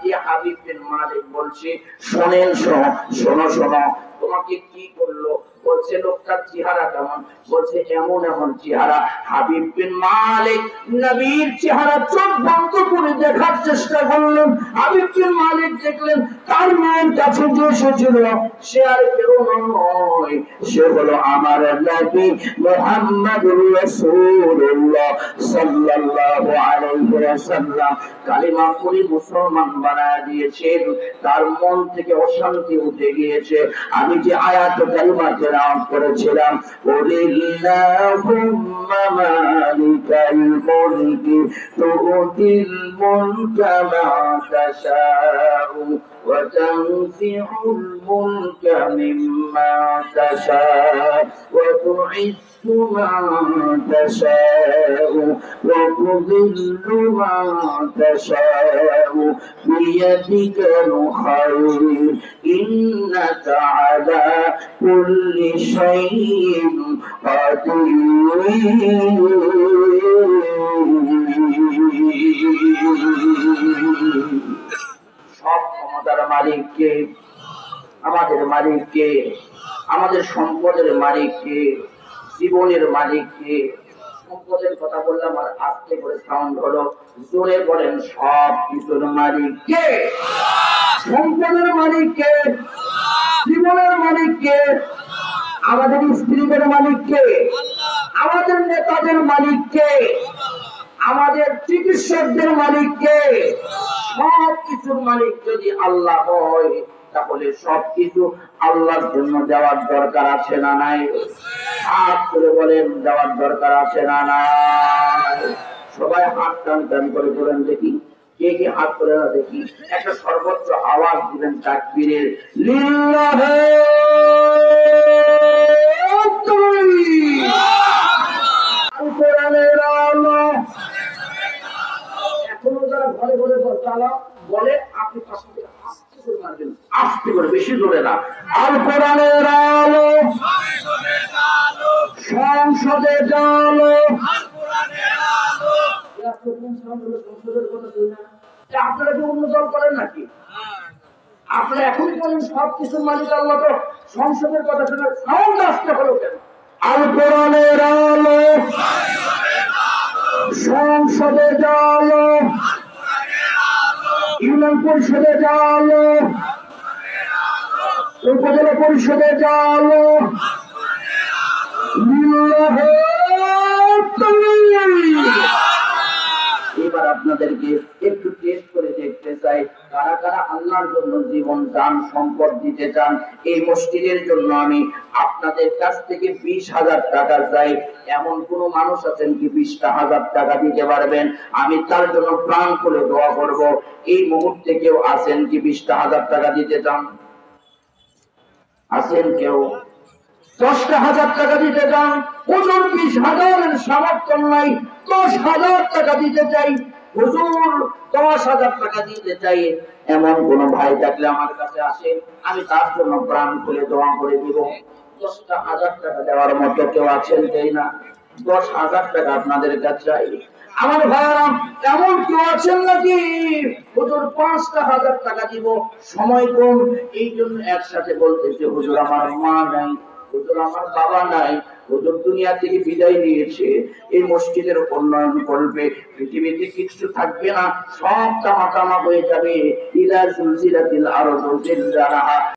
দিয়ে হাবিব বিন মালিক বলছে, শোনেন, শোনো শোনো, তোমাকে কি করলো? বলছে লোকটার চেহারা কেমন? বলছে এমন এমন চেহারা। হাবিব বিন মালিক নবীর চেহারা চোখ বন্ধ করে দেখার চেষ্টা করলেন। হাবিব বিন মালিক দেখলেন তার মায়ের কাছে যে এসেছিল সে আর কেউ নয়, সে হলো আমার নবী মুহাম্মদুর রাসূলুল্লাহ সাল্লাল্লাহু আলাইহি ওয়াসাল্লাম। কালিমা পড়ে মুসলমান বানায় দিয়েছেন। তার মন থেকে অশান্তি উঠে গিয়েছে। আমি যে আয়াত কালিমা তেলাওয়াত করেছিলাম, কুলিল্লাহুম্মা মালিকাল মুলকি তুতিল মুলকা মা তাশাউ ওয়া তানজিউল মুলকা মিম্মা তাশাউ ওয়া তুইজ্জু মা তাশাউ ওয়া তুযিল্লু মা তাশাউ বিয়াদিকাল খায়র ইন্নাকা আলা কুল্লি শাইইন কাদির। সব ক্ষমতার মালিক কে? আমাদের মালিক কে? আমাদের সম্পদের মালিক কে? জীবনের মালিক কে? সম্পদের কথা বললাম আর আস্তে করে সাউন্ড হলো, জোরে বলেন, সব কিছুর মালিক কে? সম্পদের মালিক কে? জীবনের মালিক কে? আমাদের স্ত্রীদের মালিক কে? আমাদের নেতাদের মালিক কে? আমাদের চিকিৎসকদের মালিক কে? সব কিছুর মালিক যদি আল্লাহ হয়, তাহলে সবকিছু আল্লাহর জন্য দেওয়ার দরকার আছে না নাই? হাত করে বলেন, দেওয়ার দরকার আছে না নাই? সবাই হাত টান টান করে বলেন দেখি, কে কে হাত করে না দেখি। একটা সর্বোচ্চ আওয়াজ দিবেন তাকবীরের, লিল্লাহি কোরআনের আলো। এখনো যারা ঘরে ঘরে চালা বলে, আপনি পাশে থেকে আস্তে করে মারবেন, আস্তে করে, বেশি জোরে না। আল কোরআনের আলো সংসদে আলো। সংসদের কথা বলি না, আপনারা কি অন্য দল করেন নাকি? আপনারা এখনই বলেন সব কিছুর মালিক আল্লাহ, তো সংসদের কথা শুনে সাউন্ড আসতে হলো কেন? আল কোরআনের আলো সংসদে আলো, ইউনিয়ন পরিষদে আলো, উপজেলা পরিষদে আলো। এবার আপনাদেরকে একটু টেস্ট করে দেখতে চাই, কারা কারা আল্লাহর জন্য জীবন দান সম্পদ দিতে চান। এই মসজিদের জন্য আমি আপনাদের কাছ থেকে 20,000 টাকা চাই। এমন কোন মানুষ আছেন কি 20,000 টাকা দিতে পারবেন? আমি তার জন্য প্রাণ খুলে দোয়া করব। এই মুহূর্তে কেউ আছেন কি 20,000 টাকা দিতে চান? আছেন কেউ? 10,000 টাকা দিতে চান? হুজুর 20,000 সামর্থ্য নাই, 10,000 টাকা দিতে চাই। হুজুর 10,000 টাকা দিতে চাই। এমন কোন ভাই থাকলে আমার কাছে আসেন, আমি তার জন্য প্রাণ খুলে দোয়া করে দিব। 10,000 টাকা দেওয়ার মতো কেউ আছেন? দেই না। 10,000 টাকা আপনাদের কাছে চাই। আমার ভাইরা এমন কেউ আছেন নাকি হুজুর 5,000 টাকা দিব, সময় কম, এই জন্য একসাথে বলতেছে হুজুর আমার মা নাই, হুজুর আমার বাবা নাই, হুজুর দুনিয়া থেকে বিদায় নিয়েছে, এই মসজিদের উন্নয়ন করবে, পৃথিবীতে কিছু থাকবে না, সব তামা তামা হয়ে যাবে। ইলা জুলজিলাতিল আরদু জিলজালাহা।